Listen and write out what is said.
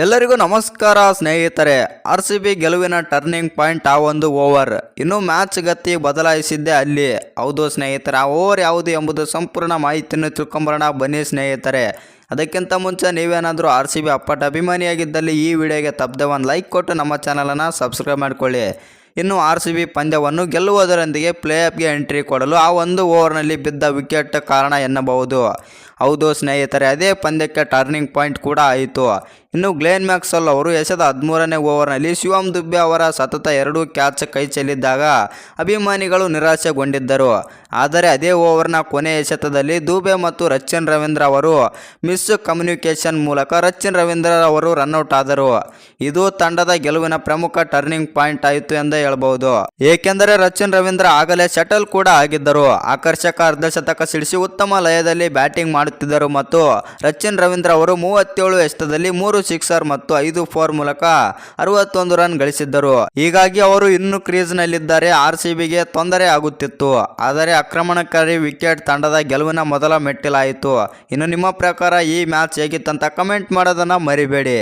ಎಲ್ಲರಿಗೂ ನಮಸ್ಕಾರ ಸ್ನೇಹಿತರೆ. RCB ಗೆಲುವಿನ ಟರ್ನಿಂಗ್ ಪಾಯಿಂಟ್ ಆ ಒಂದು ಓವರ್. ಇನ್ನು ಮ್ಯಾಚ್ ಗತಿ ಬದಲಾಯಿಸಿದ್ದೆ ಅಲ್ಲಿ. ಹೌದು ಸ್ನೇಹಿತರೆ, ಆ ಓವರ್ ಯಾವುದು ಎಂಬುದು ಸಂಪೂರ್ಣ ಮಾಹಿತಿಯನ್ನು ತಿಳ್ಕೊಂಬರೋಣ ಬನ್ನಿ ಸ್ನೇಹಿತರೆ. ಅದಕ್ಕಿಂತ ಮುಂಚೆ ನೀವೇನಾದರೂ RCB ಅಪ್ಪಟ ಅಭಿಮಾನಿಯಾಗಿದ್ದಲ್ಲಿ ಈ ವಿಡಿಯೋಗೆ ತಪ್ಪದೆ ಒಂದು ಲೈಕ್ ಕೊಟ್ಟು ನಮ್ಮ ಚಾನಲನ್ನು ಸಬ್ಸ್ಕ್ರೈಬ್ ಮಾಡಿಕೊಳ್ಳಿ. ಇನ್ನು RCB ಪಂದ್ಯವನ್ನು ಗೆಲ್ಲುವುದರೊಂದಿಗೆ ಪ್ಲೇ ಆಫ್ಗೆ ಎಂಟ್ರಿ ಕೊಡಲು ಆ ಒಂದು ಓವರ್ನಲ್ಲಿ ಬಿದ್ದ ವಿಕೆಟ್ ಕಾರಣ ಎನ್ನಬಹುದು. ಹೌದು ಸ್ನೇಹಿತರೆ, ಅದೇ ಪಂದ್ಯಕ್ಕೆ ಟರ್ನಿಂಗ್ ಪಾಯಿಂಟ್ ಕೂಡ ಆಯಿತು. ಇನ್ನು ಗ್ಲೆನ್ ಮ್ಯಾಕ್ಸ್ವೆಲ್ ಅವರು ಎಸೆದ 13ನೇ ಓವರ್ನಲ್ಲಿ ಶಿವಮ್ ದುಬೆ ಅವರ ಸತತ 2 ಕ್ಯಾಚ್ ಕೈ ಚೆಲ್ಲಿದ್ದಾಗ ಅಭಿಮಾನಿಗಳು ನಿರಾಶೆಗೊಂಡಿದ್ದರು. ಆದರೆ ಅದೇ ಓವರ್ನ ಕೊನೆ ಎಸೆತದಲ್ಲಿ ದುಬೆ ಮತ್ತು ರಚಿನ್ ರವೀಂದ್ರ ಅವರು ಮಿಸ್ ಕಮ್ಯುನಿಕೇಷನ್ ಮೂಲಕ ರಚಿನ್ ರವೀಂದ್ರ ಅವರು ರನ್ಔಟ್ ಆದರು. ಇದು ತಂಡದ ಗೆಲುವಿನ ಪ್ರಮುಖ ಟರ್ನಿಂಗ್ ಪಾಯಿಂಟ್ ಆಯಿತು ಎಂದೇ ಹೇಳಬಹುದು. ಏಕೆಂದರೆ ರಚಿನ್ ರವೀಂದ್ರ ಆಗಲೇ ಶಟಲ್ ಕೂಡ ಆಗಿದ್ದರು. ಆಕರ್ಷಕ ಅರ್ಧಶತಕ ಸಿಡಿಸಿ ಉತ್ತಮ ಲಯದಲ್ಲಿ ಬ್ಯಾಟಿಂಗ್ ಮಾಡುತ್ತಿದ್ದರು ಮತ್ತು ರಚಿನ್ ರವೀಂದ್ರ ಅವರು 37 ಎಸೆತದಲ್ಲಿ 3 ಸಿಕ್ಸರ್ ಮತ್ತು 5 4 ಮೂಲಕ 61 ರನ್ ಗಳಿಸಿದ್ದರು. ಹೀಗಾಗಿ ಅವರು ಇನ್ನೂ ಕ್ರೀಸ್ನಲ್ಲಿದ್ದರೆ RCBಗೆ ತೊಂದರೆ ಆಗುತ್ತಿತ್ತು. ಆದರೆ ಆಕ್ರಮಣಕಾರಿ ವಿಕೆಟ್ ತಂಡದ ಗೆಲುವಿನ ಮೊದಲ ಮೆಟ್ಟಿಲಾಯಿತು. ಇನ್ನು ನಿಮ್ಮ ಪ್ರಕಾರ ಈ ಮ್ಯಾಚ್ ಹೇಗಿತ್ತಂತ ಕಮೆಂಟ್ ಮಾಡೋದನ್ನು ಮರಿಬೇಡಿ.